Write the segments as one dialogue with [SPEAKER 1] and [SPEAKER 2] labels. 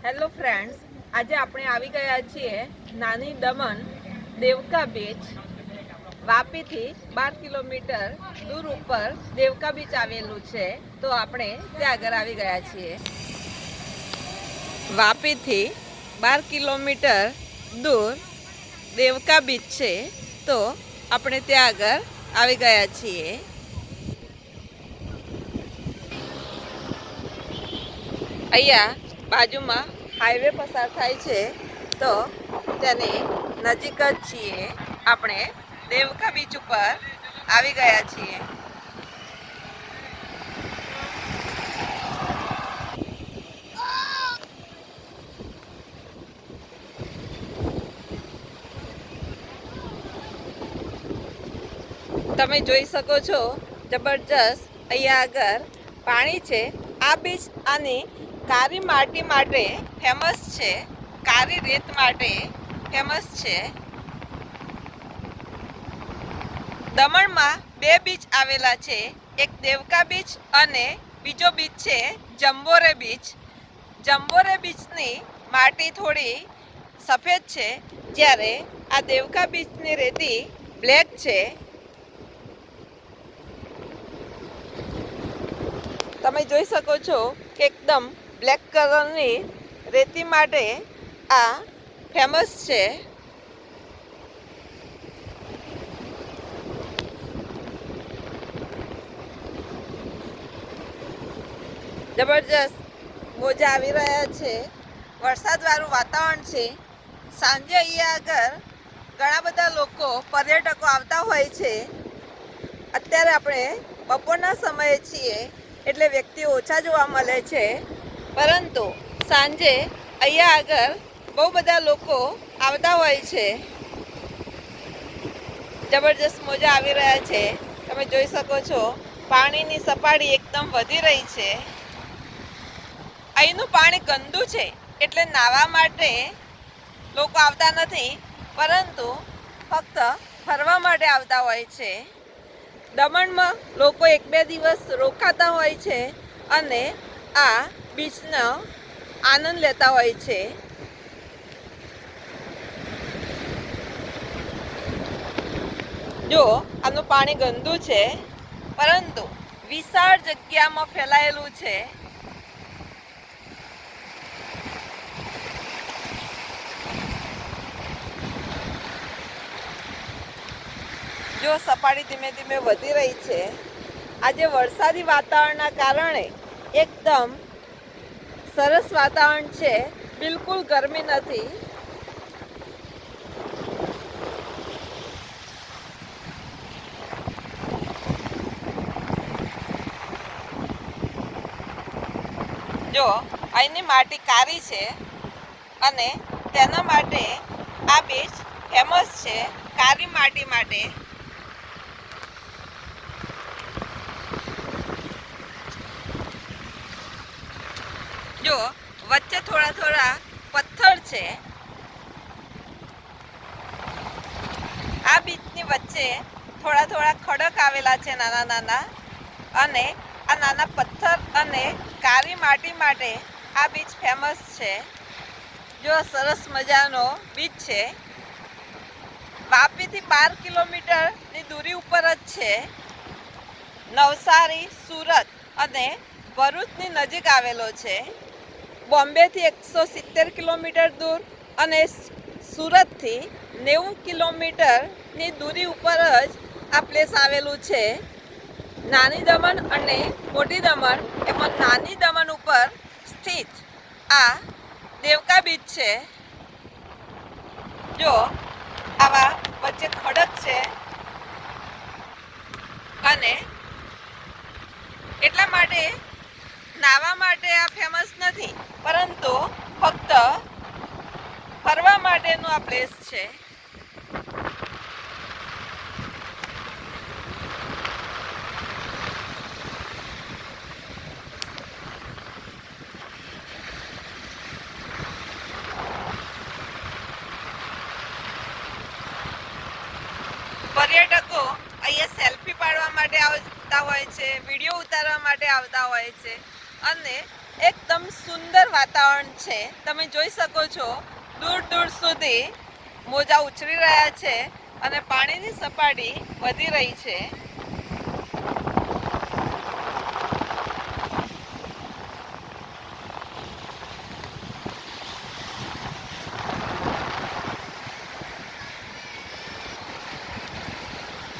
[SPEAKER 1] Hello friends, આજે આપણે આવી ગયા છીએ નાની દમણ દેવકા બીચ. વાપીથી 12 કિલોમીટર દૂર ઉપર દેવકા બીચ આવેલું છે, તો આપણે ત્યાં આગળ આવી ગયા છીએ. વાપીથી 12 કિલોમીટર દૂર દેવકા બીચ છે, તો આપણે ત્યાં આગળ આવી ગયા છીએ. અહીંયા બાજુમાં હાઈવે પસાર થાય છે, તો તેની નજીક જ છીએ. આપણે દેવકા બીચ ઉપર આવી ગયા છીએ. તમે જોઈ શકો છો, જબરજસ્ત અહીંયા આગળ પાણી છે. આ બીચ આની કાળી માટી માટે ફેમસ છે, કાળી રેત માટે ફેમસ છે. દમણમાં 2 બીચ આવેલા છે, એક દેવકા બીચ અને બીજો બીચ છે જંબોરે બીચ. જંબોરે બીચની માટી થોડી સફેદ છે, જ્યારે આ દેવકા બીચની રેતી બ્લેક છે. તમે જોઈ શકો છો કે એકદમ બ્લેક કલરની રેતી માટે આ ફેમસ છે. જબરજસ્ત મોજા આવી રહ્યા છે. વરસાદવાળું વાતાવરણ છે. સાંજે અહીંયા આગળ ઘણા બધા લોકો પર્યટકો આવતા હોય છે. અત્યારે આપણે બપોરના સમયે છીએ, એટલે વ્યક્તિઓ ઓછા જોવા મળે છે, પરંતુ સાંજે અહીંયા આગળ બહુ બધા લોકો આવતા હોય છે. જબરજસ્ત મોજા આવી રહ્યા છે. તમે જોઈ શકો છો, પાણીની સપાટી એકદમ વધી રહી છે. અહીંનું પાણી ગંદુ છે, એટલે નાહવા માટે લોકો આવતા નથી, પરંતુ ફક્ત ફરવા માટે આવતા હોય છે. દમણમાં લોકો 1-2 દિવસ રોકાતા હોય છે અને આ બીચનો આનંદ લેતા હોય છે. જો આનું પાણી ગંદુ છે, પરંતુ વિશાળ જગ્યામાં ફેલાયેલું છે. જો સપાટી ધીમે ધીમે વધી રહી છે. આજે વરસાદી વાતાવરણના કારણે એકદમ સરસ વાતાવરણ છે, બિલકુલ ગરમી નથી. જો અહીંની માટી કાળી છે અને તેના માટે આ બીચ ફેમસ છે, કાળી માટી માટે. જો વચ્ચે થોડા થોડા પથ્થર છે. આ બીચની વચ્ચે થોડા થોડા ખડક આવેલા છે, નાના નાના, અને આ નાના પથ્થર અને કાળી માટી માટે આ બીચ ફેમસ છે. જો સરસ મજાનો બીચ છે. વાપીથી 12 કિલોમીટરની દૂરી ઉપર જ છે. નવસારી, સુરત અને ભરૂચની નજીક આવેલો છે. બોમ્બેથી 170 કિલોમીટર દૂર અને સુરતથી 90 કિલોમીટરની દૂરી ઉપર જ આ પ્લેસ આવેલું છે. નાની દમણ અને મોટી દમણ, એમાં નાની દમણ ઉપર સ્થિત આ દેવકા બીચ છે. જો આવા વચ્ચે ખડક છે, અને એટલા માટે નાહવા માટે આ ફેમસ નથી, પરંતુ ફક્ત ફરવા માટેનું આ પ્લેસ છે. પર્યટકો અહીંયા સેલ્ફી પાડવા માટે આવતા હોય છે, વિડીયો ઉતારવા માટે આવતા હોય છે, અને એકદમ સુંદર વાતાવરણ છે. તમે જોઈ શકો છો દૂર દૂર સુધી મોજા ઉછળી રહ્યા છે અને પાણીની સપાટી વધી રહી છે.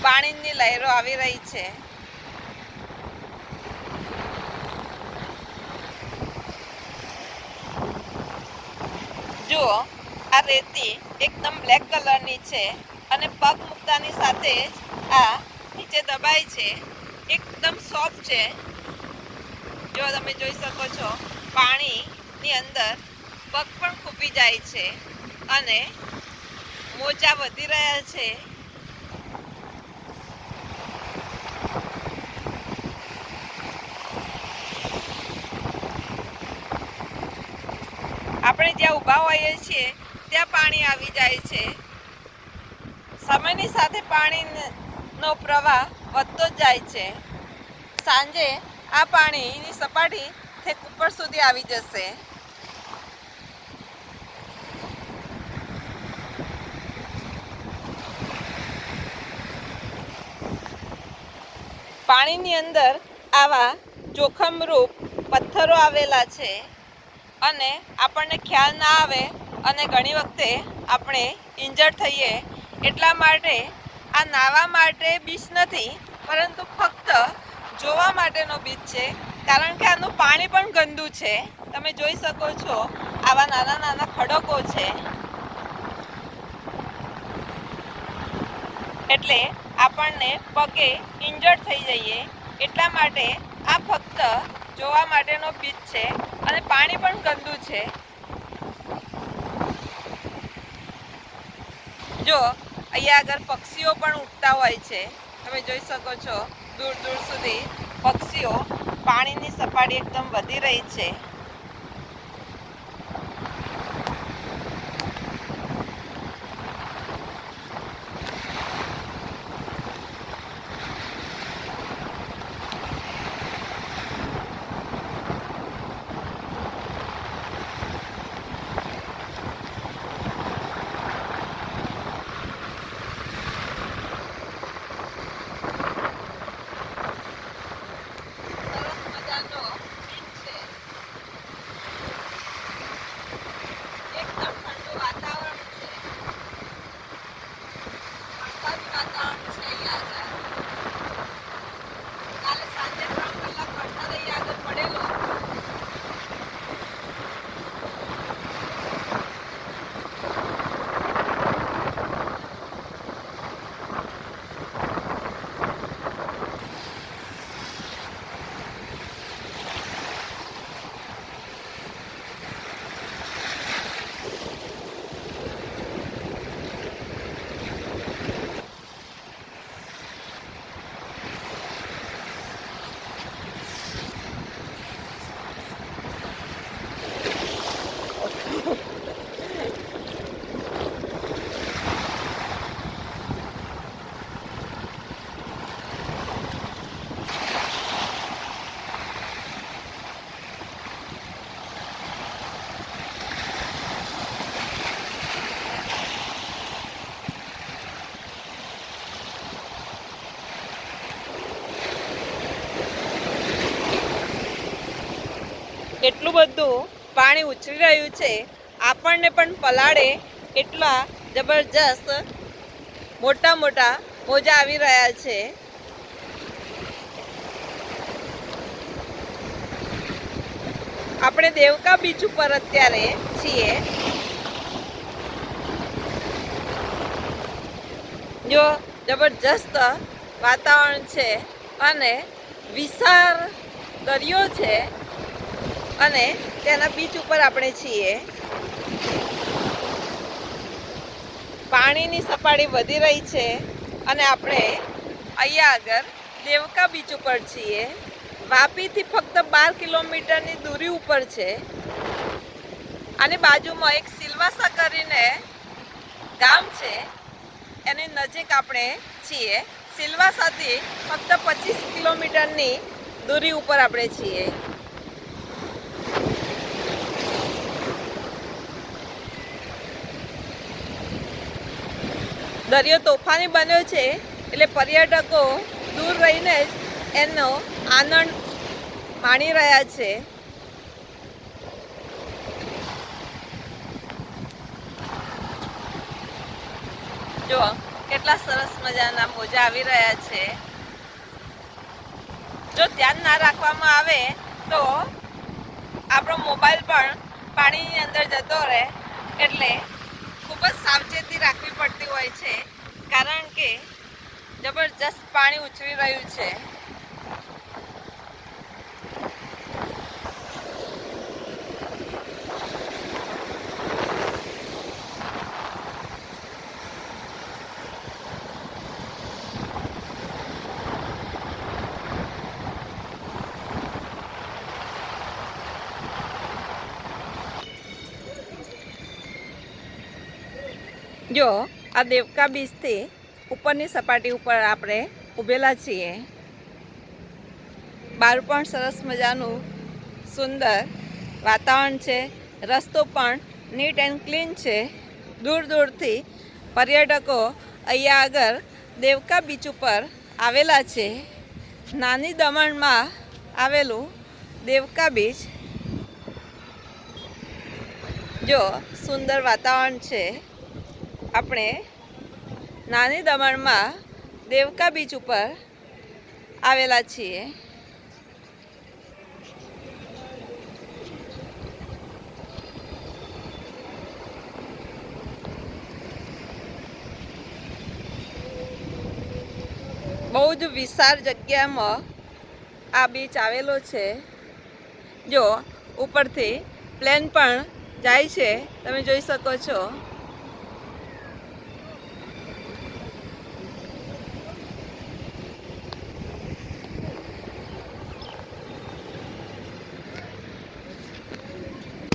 [SPEAKER 1] પાણીની લહેરો આવી રહી છે. જુઓ, આ રેતી એકદમ બ્લેક કલરની છે અને પગ મૂકતાની સાથે જ આ નીચે દબાય છે. એકદમ સોફ્ટ છે. જો તમે જોઈ શકો છો પાણીની અંદર પગ પણ ખૂંપી જાય છે અને મોજા વધી રહ્યા છે. આપણે જ્યાં ઊભા હોઈએ છીએ ત્યાં પાણી આવી જાય છે. સમયની સાથે પાણીનો પ્રવાહ વધતો જ જાય છે. સાંજે આ પાણીની સપાટી છેક ઉપર સુધી આવી જશે. પાણીની અંદર આવા જોખમરૂપ પથ્થરો આવેલા છે અને આપણને ખ્યાલ ના આવે અને ઘણી વખતે આપણે ઇન્જર્ડ થઈએ. એટલા માટે આ નાહવા માટે બીચ નથી, પરંતુ ફક્ત જોવા માટેનો બીચ છે. કારણ કે આનું પાણી પણ ગંદુ છે. તમે જોઈ શકો છો આવા નાના નાના ખડકો છે. એટલે આપણને પગે ઇન્જર્ડ થઈ જઈએ. એટલા માટે આ ફક્ત જોવા માટેનો બીચ છે અને પાણી પણ ગંદુ છે. જો અહીંયા આગળ પક્ષીઓ પણ ઉડતા હોય છે. તમે જોઈ શકો છો દૂર દૂર સુધી પક્ષીઓ. પાણીની સપાટી એકદમ વધી રહી છે. એટલું બધું પાણી ઉછળી રહ્યું છે. આપણને પણ પલાળે એટલા જબરજસ્ત મોટા મોટા મોજા આવી રહ્યા છે. આપણે દેવકા બીચ ઉપર અત્યારે છીએ. જો જબરજસ્ત વાતાવરણ છે અને વિશાળ દરિયો છે અને તેના બીચ ઉપર આપણે છીએ. પાણીની સપાટી વધી રહી છે અને આપણે અહીંયા આગળ દેવકા બીચ ઉપર છીએ. વાપીથી ફક્ત 12 કિલોમીટરની દૂરી ઉપર છે. આની બાજુમાં એક સિલવાસા કરીને ગામ છે, એની નજીક આપણે છીએ. સિલવાસાથી ફક્ત 25 કિલોમીટરની દૂરી ઉપર આપણે છીએ. દરિયો તોફાની બન્યો છે એટલે પર્યટકો દૂર રહીને જ એનો આનંદ માણી રહ્યા છે. જો કેટલા સરસ મજાના મોજા આવી રહ્યા છે. જો ધ્યાન ના રાખવામાં આવે તો આપણો મોબાઈલ પણ પાણીની અંદર જતો રહે, એટલે ખૂબ જ સાવચેતી રાખવી પડતી હોય છે, કારણ કે જબરજસ્ત પાણી ઉછળી રહ્યું છે. જો આ દેવકા બીચથી ઉપરની સપાટી ઉપર આપણે ઊભેલા છીએ. બહાર પણ સરસ મજાનું સુંદર વાતાવરણ છે. રસ્તો પણ નીટ એન્ડ ક્લીન છે. દૂર દૂરથી પર્યટકો અહીંયા આગળ દેવકા બીચ ઉપર આવેલા છે. નાની દમણમાં આવેલું દેવકા બીચ. જો સુંદર વાતાવરણ છે. આપણે નાની દમણમાં દેવકા બીચ ઉપર આવેલા છીએ. બહુ જ વિશાળ જગ્યામાં આ બીચ આવેલો છે. જો ઉપરથી પ્લેન પણ જાય છે, તમે જોઈ શકો છો.